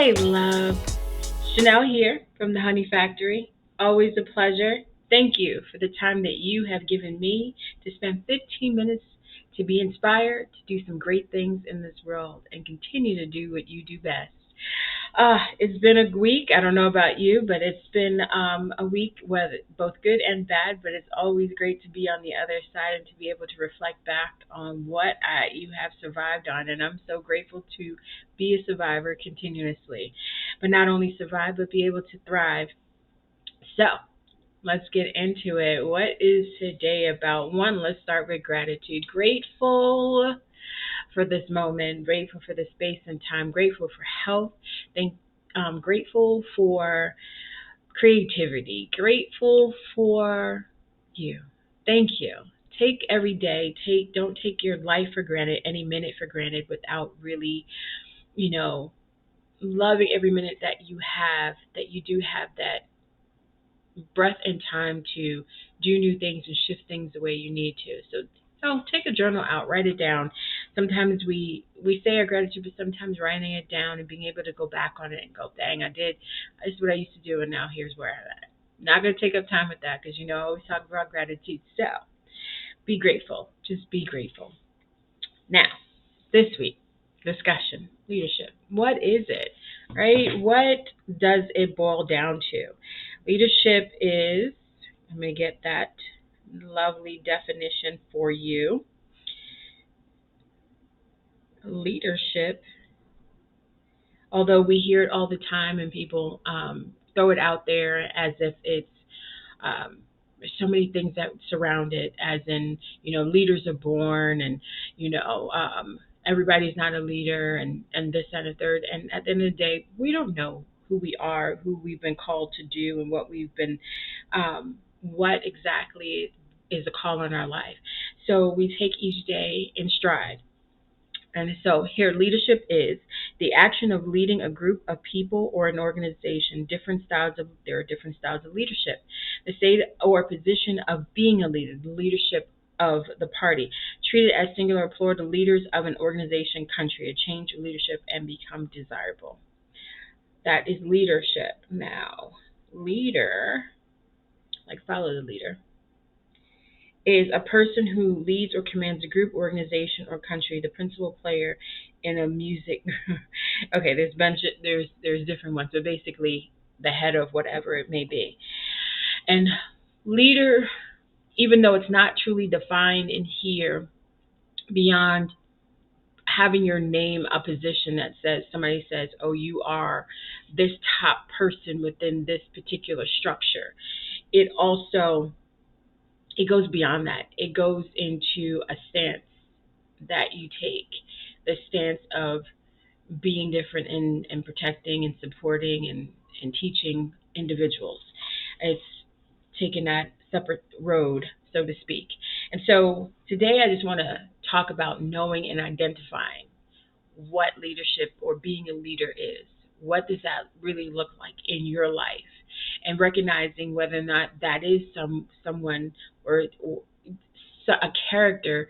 Hey, love. Chanel here from the Honey Factory. Always a pleasure. Thank you for the time that you have given me to spend 15 minutes to be inspired to do some great things in this world and continue to do what you do best. It's been a week. I don't know about you, but it's been a week with both good and bad. But it's always great to be on the other side and to be able to reflect back on what you have survived on. And I'm so grateful to be a survivor continuously, but not only survive, but be able to thrive. So let's get into it. What is today about? One, let's start with gratitude. Grateful for this moment, grateful for the space and time, grateful for health, grateful for creativity, grateful for you. Thank you. Take every day, don't take your life for granted, any minute for granted without really, you know, loving every minute that you do have that breath and time to do new things and shift things the way you need to. So take a journal out, write it down. Sometimes we say our gratitude, but sometimes writing it down and being able to go back on it and go, dang, I did. This is what I used to do, and now here's where I'm at. Not going to take up time with that because, I always talk about gratitude. So be grateful. Just be grateful. Now, this week, discussion, leadership. What is it, right? What does it boil down to? Leadership is, I'm going to get that lovely definition for you. Leadership, although we hear it all the time and people throw it out there as if it's there's so many things that surround it, as in, leaders are born and, everybody's not a leader and this, that, and the third. And at the end of the day, we don't know who we are, who we've been called to do, and what exactly is a call in our life. So we take each day in stride. And so here, leadership is the action of leading a group of people or an organization. There are different styles of leadership. The state or position of being a leader, the leadership of the party. Treated as singular or plural, the leaders of an organization, country. A change of leadership and become desirable. That is leadership. Now, leader, like follow the leader, is a person who leads or commands a group, organization, or country, the principal player in a music. Okay, there's different ones, but basically the head of whatever it may be. And leader, even though it's not truly defined in here, beyond having your name a position that somebody says, oh, you are this top person within this particular structure. It goes beyond that. It goes into a stance that you take, the stance of being different and protecting and supporting and teaching individuals. It's taking that separate road, so to speak. And so today I just want to talk about knowing and identifying what leadership or being a leader is. What does that really look like in your life? And recognizing whether or not that is someone or a character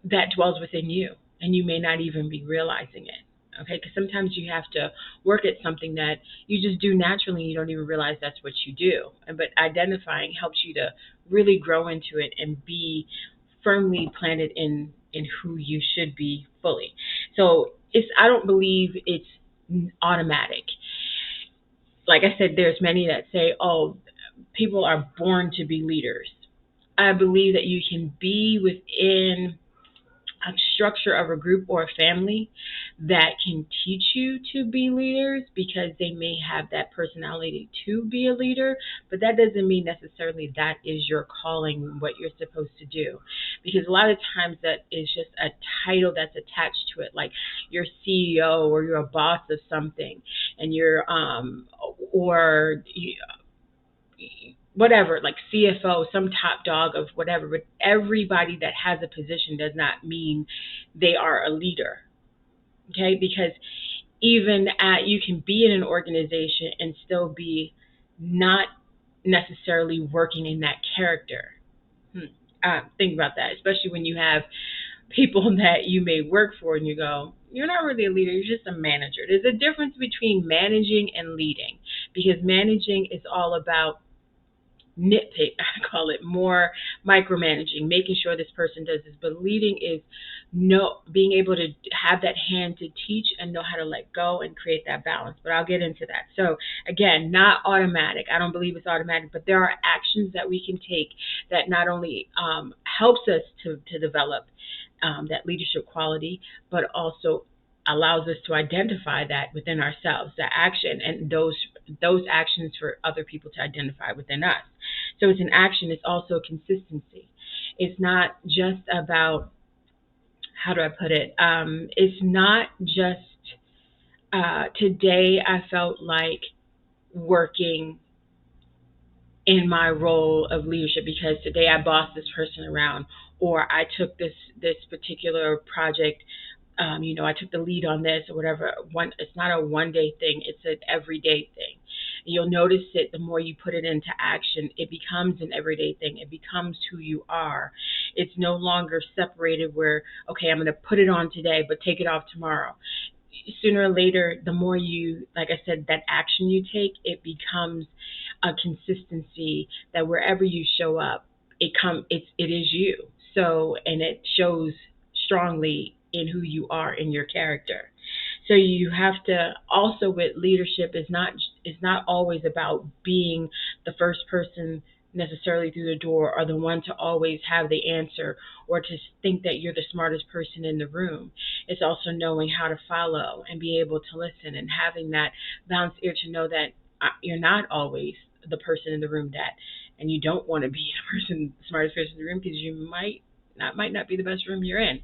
that dwells within you, and you may not even be realizing it. Okay, because sometimes you have to work at something that you just do naturally, and you don't even realize that's what you do. But identifying helps you to really grow into it and be firmly planted in who you should be fully. So I don't believe it's automatic. Like I said, there's many that say, oh, people are born to be leaders. I believe that you can be within a structure of a group or a family that can teach you to be leaders, because they may have that personality to be a leader, but that doesn't mean necessarily that is your calling, what you're supposed to do. Because a lot of times that is just a title that's attached to it, like you're CEO or you're a boss of something, and you're whatever, like CFO, some top dog of whatever. But everybody that has a position does not mean they are a leader. Okay, because you can be in an organization and still be not necessarily working in that character. Think about that, especially when you have people that you may work for, and you go, you're not really a leader, you're just a manager. There's a difference between managing and leading, because managing is all about nitpick, I call it more micromanaging, making sure this person does this. But leading is being able to have that hand to teach and know how to let go and create that balance. But I'll get into that. So again, not automatic. I don't believe it's automatic, but there are actions that we can take that not only helps us to develop that leadership quality, but also allows us to identify that within ourselves, the action, and those actions for other people to identify within us. So it's an action, it's also consistency. It's not just about, how do I put it? It's not just today I felt like working in my role of leadership because today I bossed this person around, or I took this particular project. I took the lead on this or whatever. It's not a one day thing; it's an everyday thing. You'll notice it the more you put it into action. It becomes an everyday thing. It becomes who you are. It's no longer separated where, okay, I'm going to put it on today, but take it off tomorrow. Sooner or later, the more you, like I said, that action you take, it becomes a consistency that wherever you show up, it is you. So, and it shows strongly in who you are, in your character. So you have to also, with leadership, is not always about being the first person necessarily through the door, or the one to always have the answer, or to think that you're the smartest person in the room. It's also knowing how to follow and be able to listen, and having that balanced ear to know that you're not always the person in the room and you don't want to be the smartest person in the room, because might not be the best room you're in.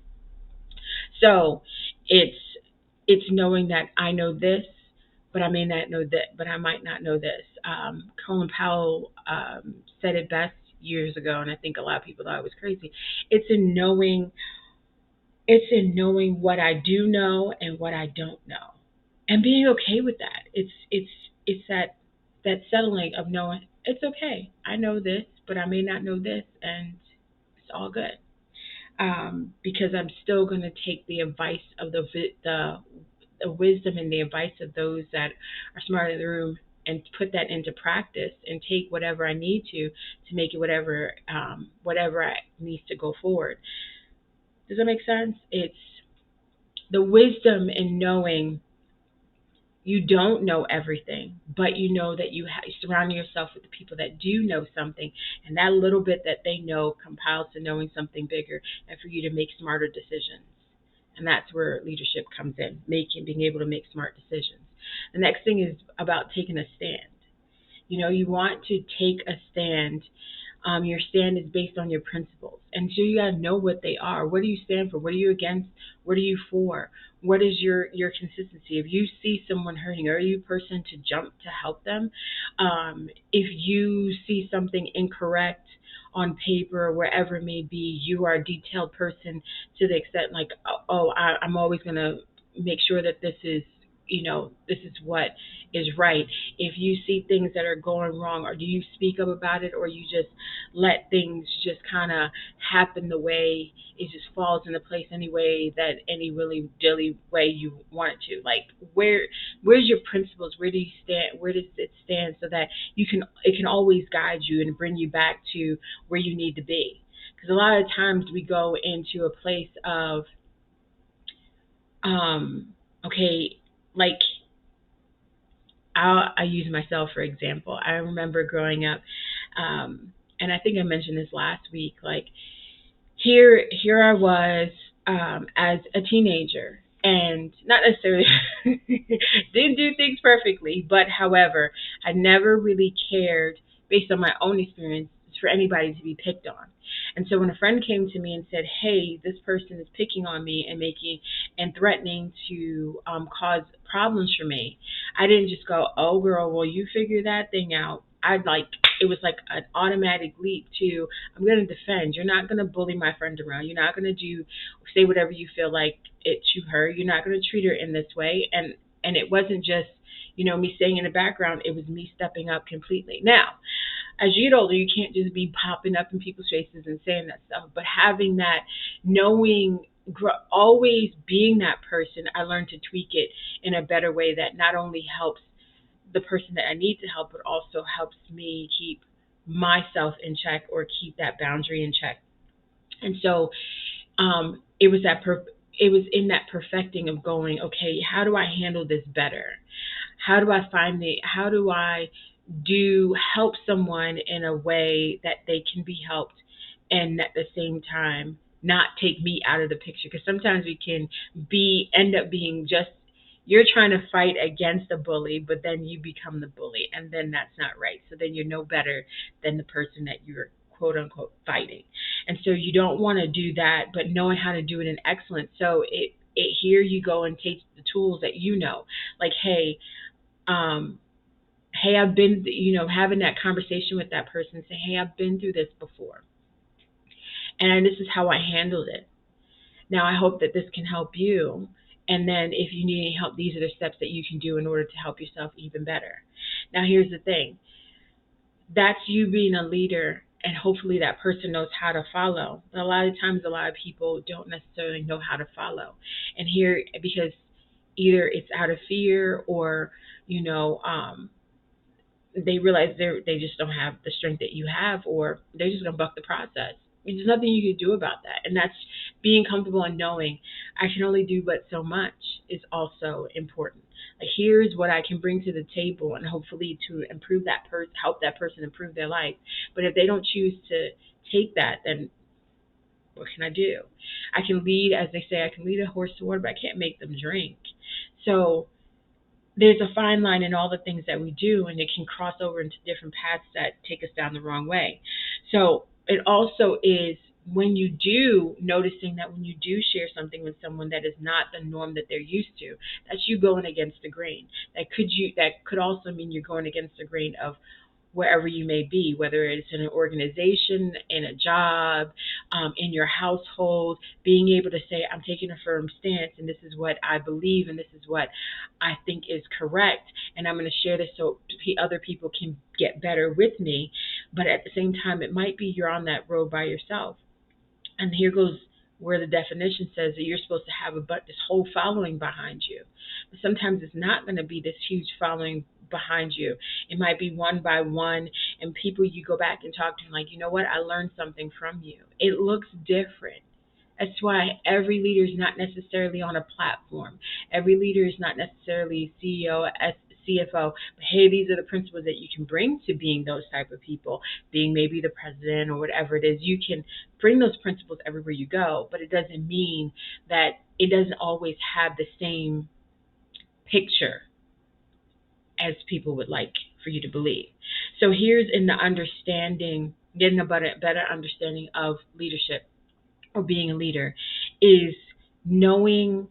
So it's knowing that I know this, but I may not know that, but I might not know this. Colin Powell said it best years ago, and I think a lot of people thought it was crazy. It's in knowing. It's in knowing what I do know and what I don't know, and being okay with that. It's that settling of knowing it's okay. I know this, but I may not know this, and it's all good. Because I'm still going to take the advice of the wisdom and the advice of those that are smarter in the room, and put that into practice, and take whatever I need to make it whatever I needs to go forward. Does that make sense? It's the wisdom in knowing you don't know everything, but you know that surround yourself with the people that do know something, and that little bit that they know compiles to knowing something bigger, and for you to make smarter decisions. And that's where leadership comes in, being able to make smart decisions. The next thing is about taking a stand. You want to take a stand. Your stand is based on your principles, and so you gotta know what they are. What do you stand for? What are you against? What are you for? What is your consistency? If you see someone hurting, are you a person to jump to help them? If you see something incorrect on paper or wherever it may be, you are a detailed person to the extent like, I'm always gonna make sure that this is what is right. If you see things that are going wrong, or do you speak up about it, or you just let things just kind of happen the way it just falls into place anyway, that any really dilly way you want it to? Like, where's your principles? Where do you stand? Where does it stand, so that it can always guide you and bring you back to where you need to be? Because a lot of times we go into a place of okay, like, I use myself for example. I remember growing up, and I think I mentioned this last week. Like, here I was, as a teenager, and not necessarily didn't do things perfectly, but however, I never really cared, based on my own experience, for anybody to be picked on. And so when a friend came to me and said, "Hey, this person is picking on me and making and threatening to cause problems for me," I didn't just go, "Oh, girl, well, you figure that thing out." It was like an automatic leap to, I'm going to defend. You're not going to bully my friend around. You're not going to say whatever you feel like it to her. You're not going to treat her in this way. And it wasn't just, me staying in the background. It was me stepping up completely. Now, as you get older, you can't just be popping up in people's faces and saying that stuff, but having that, knowing always being that person, I learned to tweak it in a better way that not only helps the person that I need to help, but also helps me keep myself in check or keep that boundary in check. And so it was it was in that perfecting of going, okay, how do I handle this better? How do I do help someone in a way that they can be helped and at the same time not take me out of the picture? Because sometimes we can end up being just, you're trying to fight against a bully, but then you become the bully, and then that's not right. So then you're no better than the person that you're quote unquote fighting. And so you don't want to do that, but knowing how to do it in excellence. So here you go and take the tools that you know, like, um, hey, I've been, having that conversation with that person, say, hey, I've been through this before, and this is how I handled it. Now, I hope that this can help you. And then if you need any help, these are the steps that you can do in order to help yourself even better. Now, here's the thing. That's you being a leader, and hopefully that person knows how to follow. But a lot of times, a lot of people don't necessarily know how to follow. And here, because either it's out of fear or, they realize they just don't have the strength that you have, or they're just gonna buck the process. There's nothing you can do about that, and that's being comfortable and knowing I can only do but so much is also important. Like, here's what I can bring to the table, and hopefully to improve that person, help that person improve their life. But if they don't choose to take that, then what can I do? I can lead, as they say, I can lead a horse to water, but I can't make them drink. So there's a fine line in all the things that we do, and it can cross over into different paths that take us down the wrong way. So it also is, when you do, noticing that when you do share something with someone that is not the norm that they're used to, that's you going against the grain. That could also mean you're going against the grain of wherever you may be, whether it's in an organization, in a job, in your household, being able to say, I'm taking a firm stance, and this is what I believe, and this is what I think is correct, and I'm going to share this so other people can get better with me. But at the same time, it might be you're on that road by yourself. And here goes where the definition says that you're supposed to have this whole following behind you. But sometimes it's not going to be this huge following behind you. It might be one by one, and people you go back and talk to, like, you know what, I learned something from you. It looks different. That's why every leader is not necessarily on a platform. Every leader is not necessarily CEO, CFO. But hey, these are the principles that you can bring to being those type of people, being maybe the president or whatever it is. You can bring those principles everywhere you go, but it doesn't mean that it doesn't always have the same picture as people would like for you to believe. So here's in the understanding, getting a better understanding of leadership or being a leader, is knowing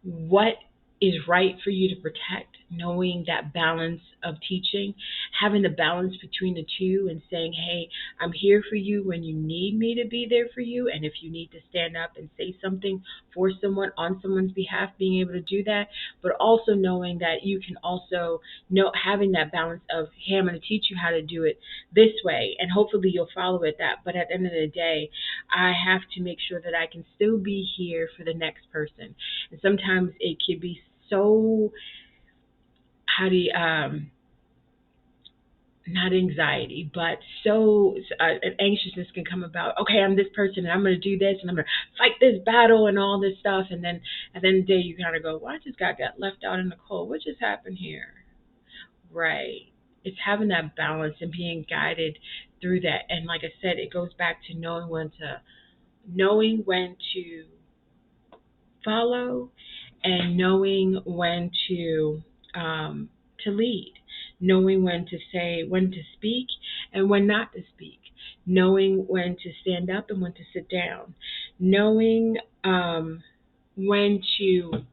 what is right for you to protect, knowing that balance of teaching, having the balance between the two, and saying, hey, I'm here for you when you need me to be there for you. And if you need to stand up and say something for someone on someone's behalf, being able to do that, but also knowing that you can also having that balance of, hey, I'm going to teach you how to do it this way, and hopefully you'll follow it that. But at the end of the day, I have to make sure that I can still be here for the next person. And sometimes it can be so, how do you, not anxiety, but so an anxiousness can come about. Okay, I'm this person, and I'm going to do this, and I'm going to fight this battle and all this stuff. And then at the end of the day, you kind of go, well, I just got left out in the cold. What just happened here? Right. It's having that balance and being guided through that. And like I said, it goes back to knowing when to follow, and knowing when to lead, knowing when to speak and when not to speak, knowing when to stand up and when to sit down, knowing when to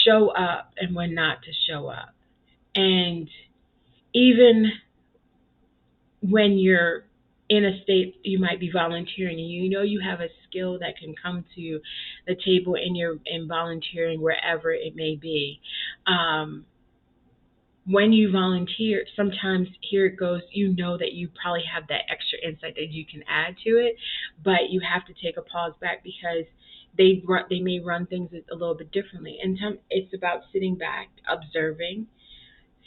show up and when not to show up. And even when you're in a state, you might be volunteering, and you have a skill that can come to the table in volunteering wherever it may be. When you volunteer, sometimes here it goes, you know that you probably have that extra insight that you can add to it, but you have to take a pause back because they may run things a little bit differently. And it's about sitting back, observing,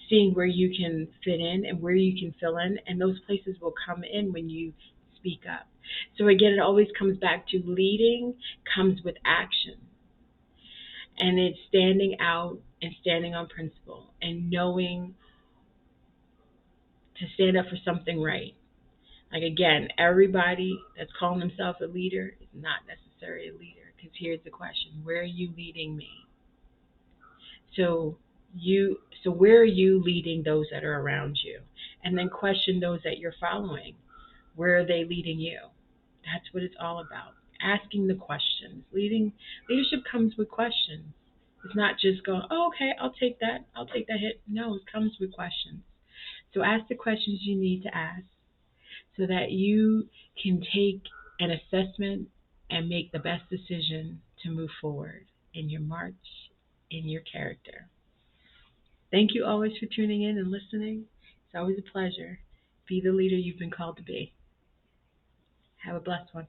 seeing where you can fit in and where you can fill in, and those places will come in when you speak up. So again, it always comes back to leading comes with action, and it's standing out and standing on principle and knowing to stand up for something right. Like again, everybody that's calling themselves a leader is not necessarily a leader. Because here's the question: where are you leading me? So so where are you leading those that are around you? And then question those that you're following. Where are they leading you? That's what it's all about. Asking the questions. Leadership comes with questions. It's not just going, oh, okay, I'll take that. I'll take that hit. No, it comes with questions. So ask the questions you need to ask so that you can take an assessment and make the best decision to move forward in your march, in your character. Thank you always for tuning in and listening. It's always a pleasure. Be the leader you've been called to be. Have a blessed one.